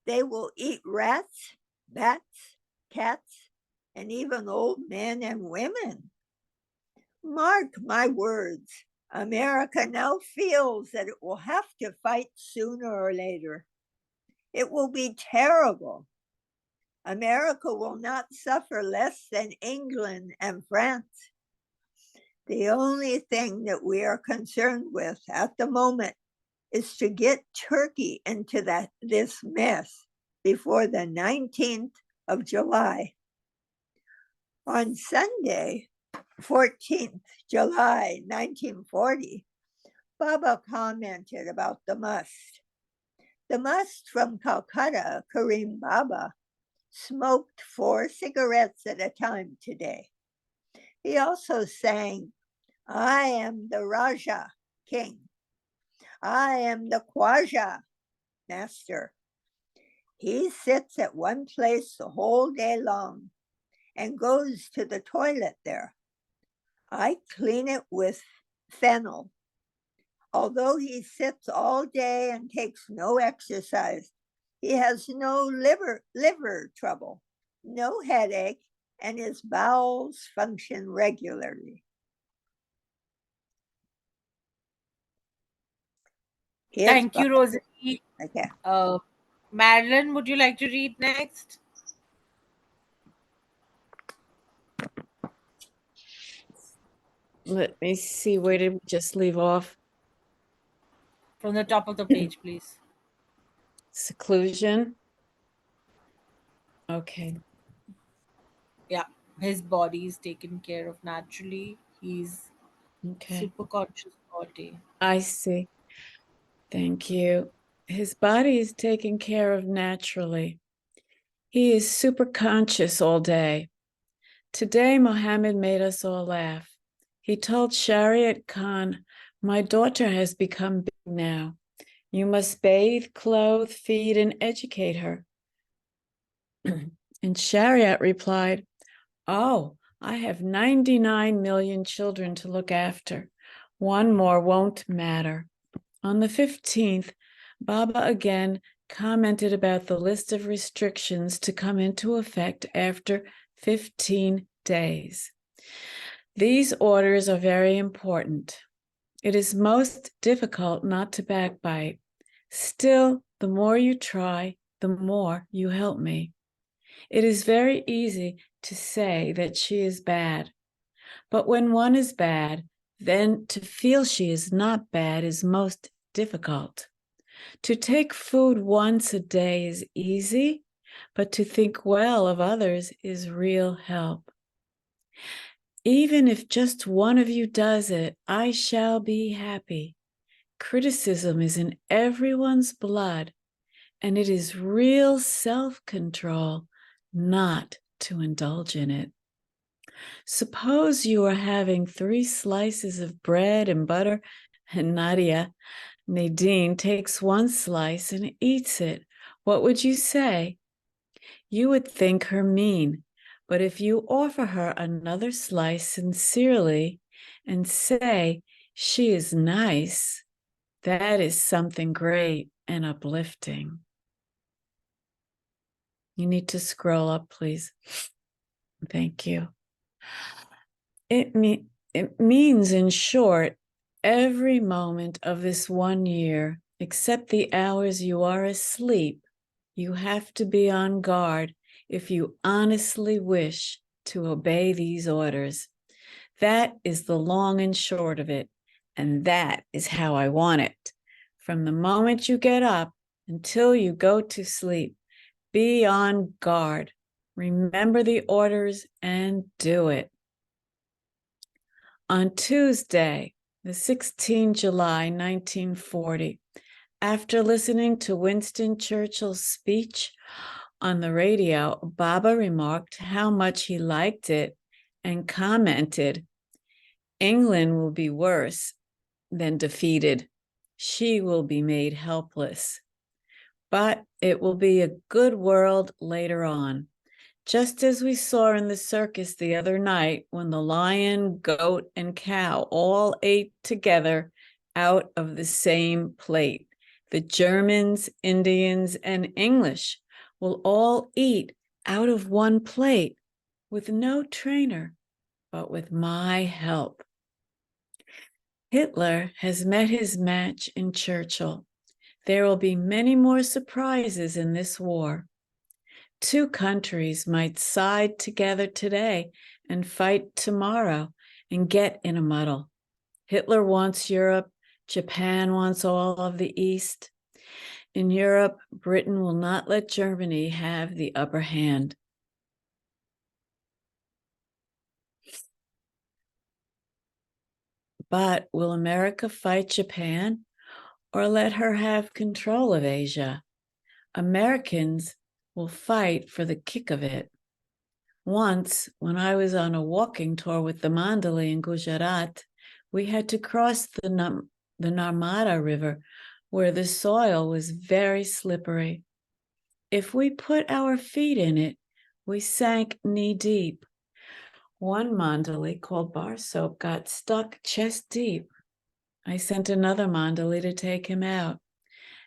They will eat rats, bats, cats, and even old men and women. Mark my words, America now feels that it will have to fight sooner or later. It will be terrible. America will not suffer less than England and France. The only thing that we are concerned with at the moment is to get Turkey into this mess before the 19th of July. On Sunday, 14th July 1940, Baba commented about the must. The must from Calcutta, Karim Baba, smoked 4 cigarettes at a time today. He also sang, I am the Raja, king. I am the Khwaja, master. He sits at one place the whole day long and goes to the toilet there. I clean it with fennel. Although he sits all day and takes no exercise, he has no liver trouble, no headache, and his bowels function regularly. Thank you, Rosalie. Okay. Madeline, would you like to read next? Let me see, where did we just leave off? From the top of the page, please. Seclusion. Okay. Yeah, his body is taken care of naturally. He's Okay. super conscious all day. I see. Thank you. His body is taken care of naturally. He is super conscious all day. Today, Mohammed made us all laugh. He told Shariat Khan, my daughter has become big now. You must bathe, clothe, feed, and educate her. And Shariat replied, oh, I have 99 million children to look after. One more won't matter. On the 15th, Baba again commented about the list of restrictions to come into effect after 15 days. These orders are very important. It is most difficult not to backbite. Still, the more you try, the more you help me. It is very easy to say that she is bad. But when one is bad, then to feel she is not bad is most difficult. To take food once a day is easy, but to think well of others is real help. Even if just one of you does it, I shall be happy. Criticism is in everyone's blood, and it is real self-control not to indulge in it. Suppose you are having 3 slices of bread and butter, and Nadine, takes 1 slice and eats it. What would you say? You would think her mean, but if you offer her another slice sincerely and say she is nice, that is something great and uplifting. You need to scroll up, please. Thank you. It means, in short, every moment of this 1 year, except the hours you are asleep, you have to be on guard if you honestly wish to obey these orders. That is the long and short of it, and that is how I want it. From the moment you get up until you go to sleep, be on guard. Remember the orders and do it. On Tuesday, the 16th July, 1940, after listening to Winston Churchill's speech on the radio, Baba remarked how much he liked it and commented, "England will be worse than defeated. She will be made helpless. But it will be a good world later on, just as we saw in the circus the other night when the lion, goat, and cow all ate together out of the same plate. The Germans, Indians, and English will all eat out of one plate with no trainer, but with my help." Hitler has met his match in Churchill. There will be many more surprises in this war. 2 countries might side together today and fight tomorrow and get in a muddle. Hitler wants Europe. Japan wants all of the East. In Europe, Britain will not let Germany have the upper hand. But will America fight Japan or let her have control of Asia? Americans will fight for the kick of it. Once, when I was on a walking tour with the Mandali in Gujarat, we had to cross the Narmada River, where the soil was very slippery. If we put our feet in it, we sank knee-deep. One Mandali, called Bar Soap, got stuck chest-deep. I sent another Mandali to take him out.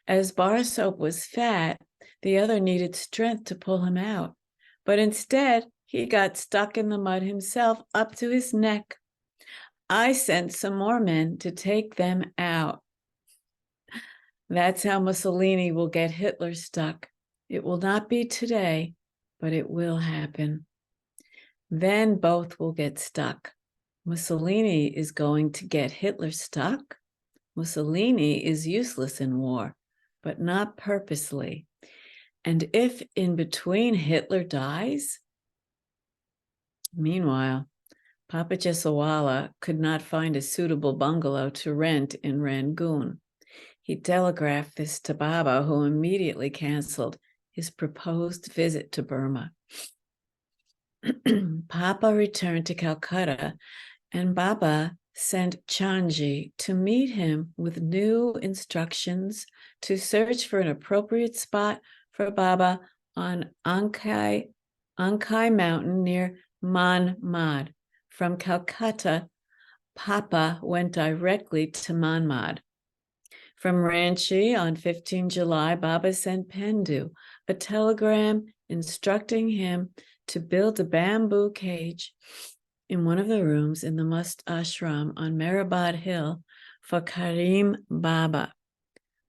As Bar Soap was fat, the other needed strength to pull him out. But instead, he got stuck in the mud himself up to his neck. I sent some more men to take them out. That's how Mussolini will get Hitler stuck. It will not be today, but it will happen. Then both will get stuck. Mussolini is going to get Hitler stuck. Mussolini is useless in war, but not purposely. And if in between Hitler dies? Meanwhile, Papa Jesawala could not find a suitable bungalow to rent in Rangoon. He telegraphed this to Baba, who immediately canceled his proposed visit to Burma. Papa returned to Calcutta, and Baba sent Chanji to meet him with new instructions to search for an appropriate spot for Baba on Ankai Mountain near Manmad. From Calcutta, Papa went directly to Manmad. From Ranchi on 15 July, Baba sent Pendu a telegram instructing him to build a bamboo cage in one of the rooms in the Must Ashram on Mehrabad Hill for Karim Baba.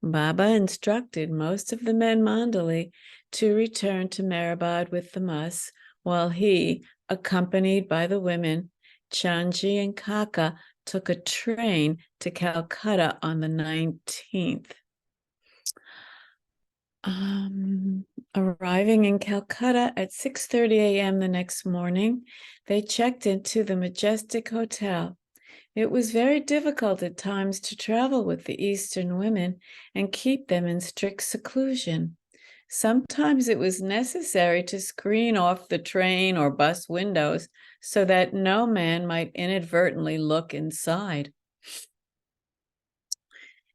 Baba instructed most of the men Mandali to return to Mehrabad with the Mus, while he, accompanied by the women, Chanji and Kaka, took a train to Calcutta on the 19th. Arriving in Calcutta at 6:30 a.m. the next morning, they checked into the Majestic Hotel. It was very difficult at times to travel with the Eastern women and keep them in strict seclusion. Sometimes it was necessary to screen off the train or bus windows so that no man might inadvertently look inside.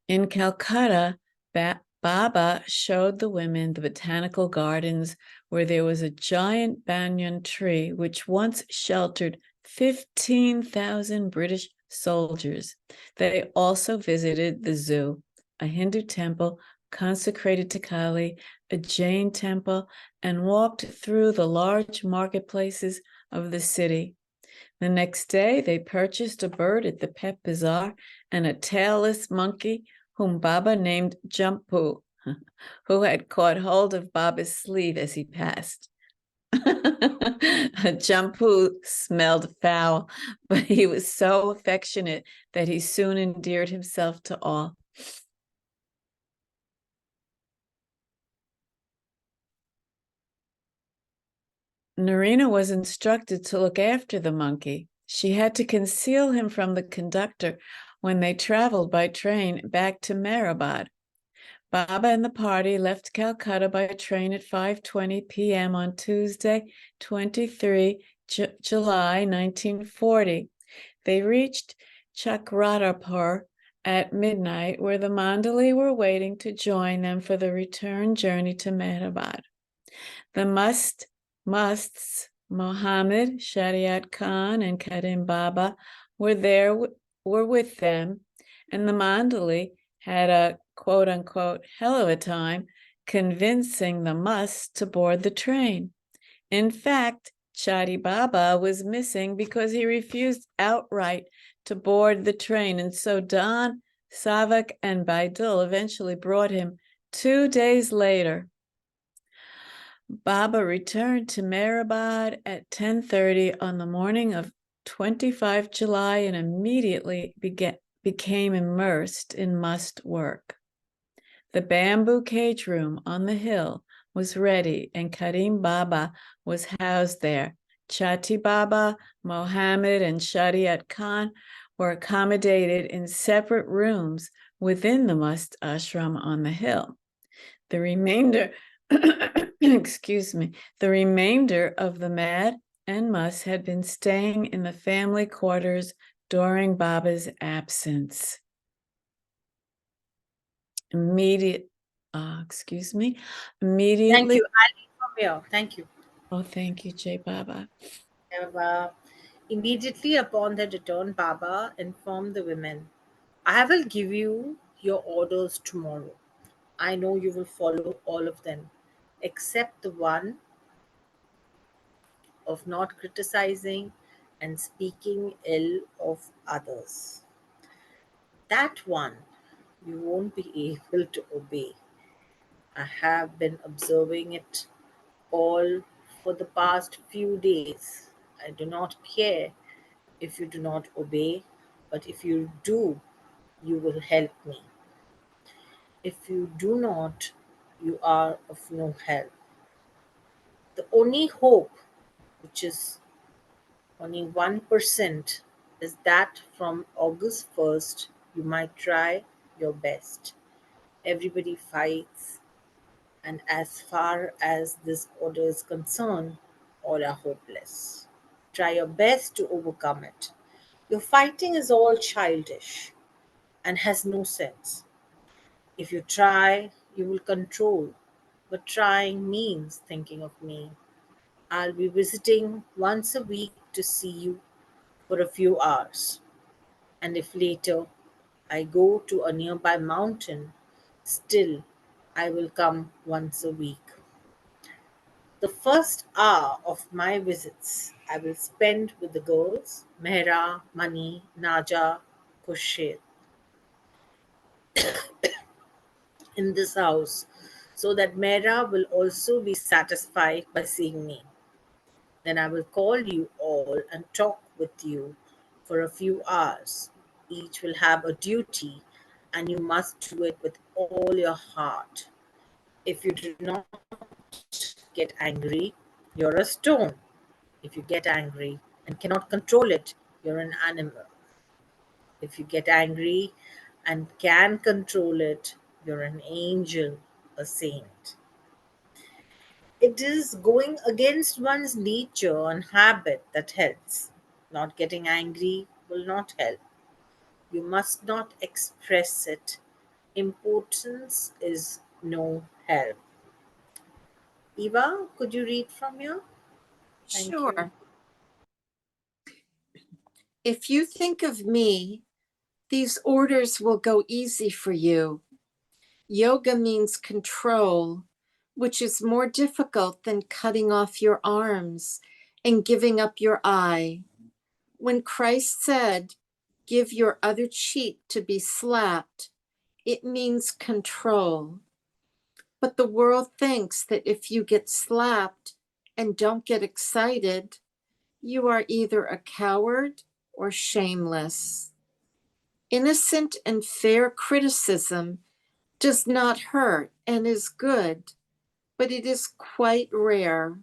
In Calcutta, Baba showed the women the botanical gardens where there was a giant banyan tree which once sheltered 15,000 British soldiers. They also visited the zoo, a Hindu temple consecrated to Kali, a Jain temple, and walked through the large marketplaces of the city. The next day, they purchased a bird at the pet bazaar and a tailless monkey whom Baba named Jampu, who had caught hold of Baba's sleeve as he passed. Jampu smelled foul, but he was so affectionate that he soon endeared himself to all. Narina was instructed to look after the monkey. She had to conceal him from the conductor when they traveled by train back to Meherabad. Baba and the party left Calcutta by train at 5:20 p.m. on Tuesday, 23 July 1940. They reached Chakradharpur at midnight, where the Mandali were waiting to join them for the return journey to Meherabad. The musts, Mohammed, Shariat Khan, and Karim Baba were with them, and the Mandali had a quote-unquote hell of a time convincing the musts to board the train. In fact, Chadi Baba was missing because he refused outright to board the train, and so Don, Savak, and Baidul eventually brought him 2 days later. Baba returned to Meherabad at 10:30 on the morning of 25 July and immediately became immersed in must work. The bamboo cage room on the hill was ready and Karim Baba was housed there. Chati Baba, Mohammed, and Shariat Khan were accommodated in separate rooms within the must ashram on the hill. The remainder the remainder of the Mad and Mus had been staying in the family quarters during Baba's absence. Immediately. Thank Immediately. you. I'll leave from here. Thank you. Oh, thank you, Jay Baba. Immediately upon their return, Baba informed the women, I will give you your orders tomorrow. I know you will follow all of them, except the one of not criticizing and speaking ill of others. That one you won't be able to obey. I have been observing it all for the past few days. I do not care if you do not obey, but if you do, you will help me. If you do not, you are of no help. The only hope, which is only 1%, is that from August 1st, you might try your best. Everybody fights, and as far as this order is concerned, all are hopeless. Try your best to overcome it. Your fighting is all childish and has no sense. If you try, you will control, but trying means thinking of me. I'll be visiting once a week to see you for a few hours, and if later I go to a nearby mountain, still I will come once a week. The first hour of my visits I will spend with the girls, Mehra, Mani, Naja, Kushir, in this house, so that Mehra will also be satisfied by seeing me. Then I will call you all and talk with you for a few hours. Each will have a duty, and you must do it with all your heart. If you do not get angry, you're a stone. If you get angry and cannot control it, you're an animal. If you get angry and can control it, you're an angel, a saint. It is going against one's nature and habit that helps. Not getting angry will not help. You must not express it. Importance is no help. Eva, could you read from here? Thank you. Sure. If you think of me, these orders will go easy for you. Yoga means control, which is more difficult than cutting off your arms and giving up your eye. When Christ said, "Give your other cheek to be slapped," it means control. But the world thinks that if you get slapped and don't get excited, you are either a coward or shameless. Innocent and fair criticism does not hurt and is good, but it is quite rare.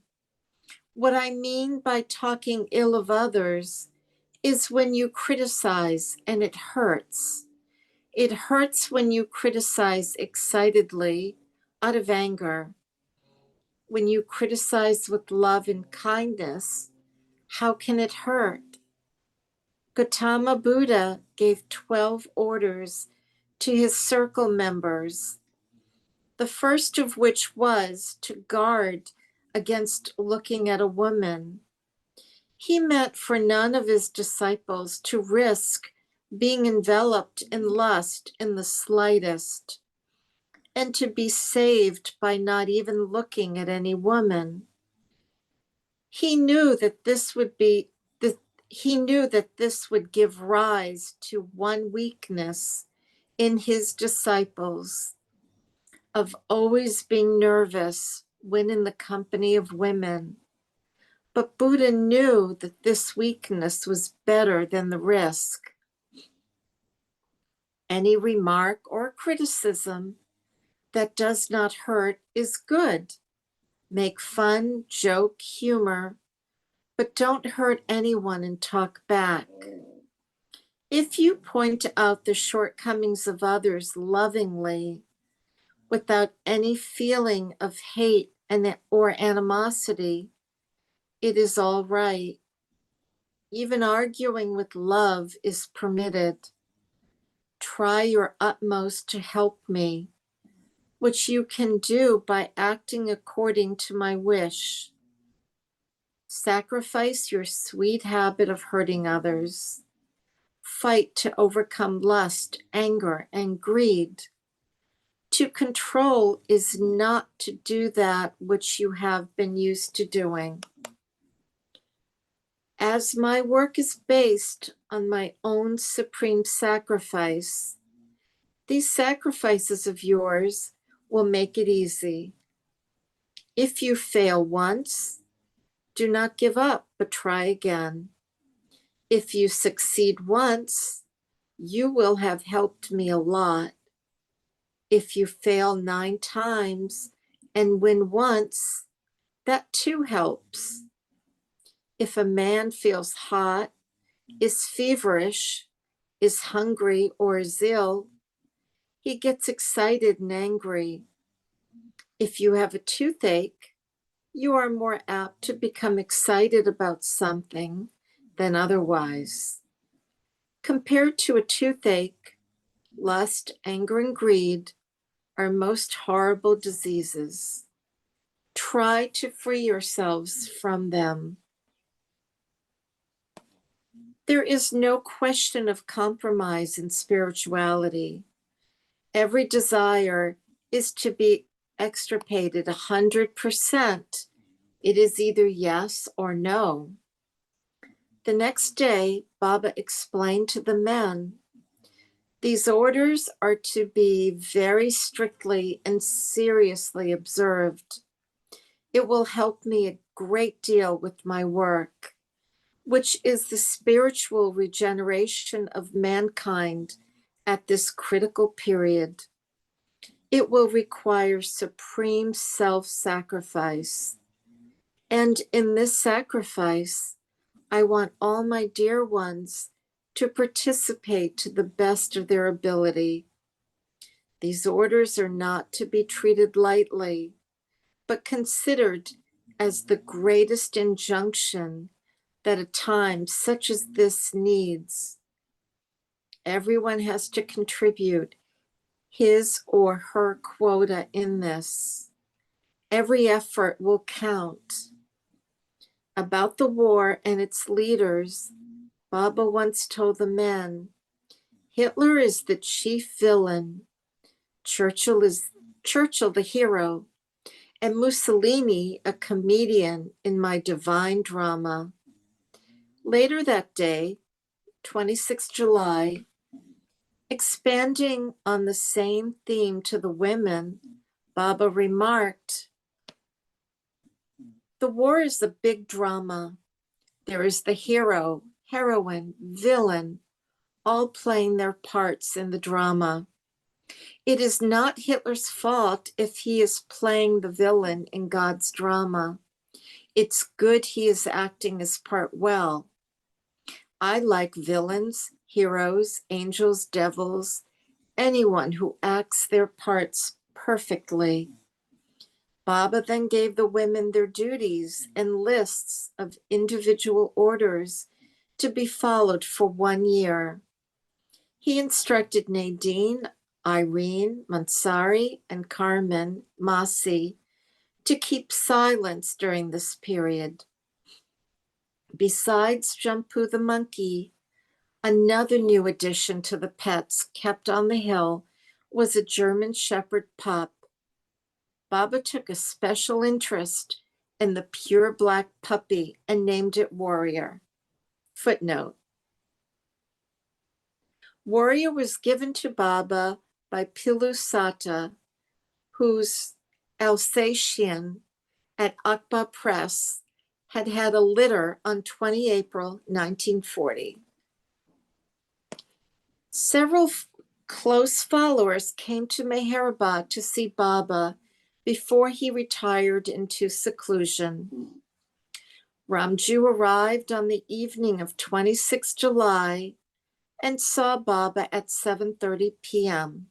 What I mean by talking ill of others is when you criticize and it hurts. It hurts when you criticize excitedly out of anger. When you criticize with love and kindness, how can it hurt? Gautama Buddha gave 12 orders to his circle members, the first of which was to guard against looking at a woman. He meant for none of his disciples to risk being enveloped in lust in the slightest, and to be saved by not even looking at any woman. He knew that this would give rise to one weakness in his disciples, of always being nervous when in the company of women. But Buddha knew that this weakness was better than the risk. Any remark or criticism that does not hurt is good. Make fun, joke, humor, but don't hurt anyone and talk back. If you point out the shortcomings of others lovingly, without any feeling of hate or animosity, it is all right. Even arguing with love is permitted. Try your utmost to help me, which you can do by acting according to my wish. Sacrifice your sweet habit of hurting others. Fight to overcome lust, anger, and greed. To control is not to do that which you have been used to doing. As my work is based on my own supreme sacrifice, these sacrifices of yours will make it easy. If you fail once, do not give up, but try again. If you succeed once, you will have helped me a lot. If you fail 9 times and win once, that too helps. If a man feels hot, is feverish, is hungry, or is ill, he gets excited and angry. If you have a toothache, you are more apt to become excited about something than otherwise. Compared to a toothache, lust, anger, and greed are most horrible diseases. Try to free yourselves from them. There is no question of compromise in spirituality. Every desire is to be extirpated 100%. It is either yes or no. The next day, Baba explained to the men, these orders are to be very strictly and seriously observed. It will help me a great deal with my work, which is the spiritual regeneration of mankind at this critical period. It will require supreme self-sacrifice. And in this sacrifice, I want all my dear ones to participate to the best of their ability. These orders are not to be treated lightly, but considered as the greatest injunction that a time such as this needs. Everyone has to contribute his or her quota in this. Every effort will count. About the war and its leaders, Baba once told the men, Hitler is the chief villain, Churchill the hero, and Mussolini a comedian in my divine drama. Later that day, 26 July, expanding on the same theme to the women, Baba remarked, the war is the big drama. There is the hero, heroine, villain, all playing their parts in the drama. It is not Hitler's fault if he is playing the villain in God's drama. It's good he is acting his part well. I like villains, heroes, angels, devils, anyone who acts their parts perfectly. Baba then gave the women their duties and lists of individual orders to be followed for 1 year. He instructed Nadine, Irene, Mansari, and Carmen Masi to keep silence during this period. Besides Jampu the monkey, another new addition to the pets kept on the hill was a German Shepherd pup. Baba took a special interest in the pure black puppy and named it Warrior. Footnote. Warrior was given to Baba by Pilu Sata, whose Alsatian at Akba Press had had a litter on 20 April 1940. Several close followers came to Meherabad to see Baba before he retired into seclusion. Ramju arrived on the evening of 26 July and saw Baba at 7:30 p.m.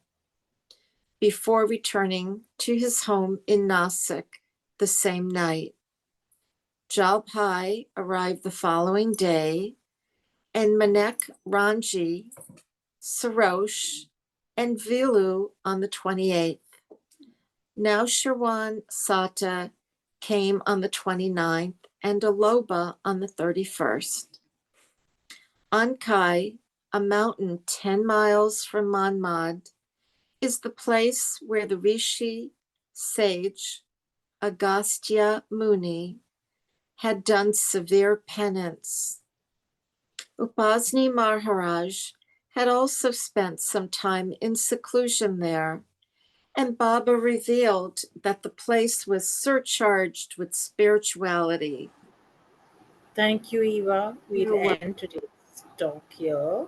before returning to his home in Nasik the same night. Jalbhai arrived the following day, and Manek Ranji, Sarosh, and Vilu on the 28th. Now Shirwan Sata came on the 29th and Aloba on the 31st. Ankai, a mountain 10 miles from Manmad, is the place where the Rishi sage Agastya Muni had done severe penance. Upasni Maharaj had also spent some time in seclusion there, and Baba revealed that the place was surcharged with spirituality. Thank you, Eva. You're We'll welcome. end today's talk here.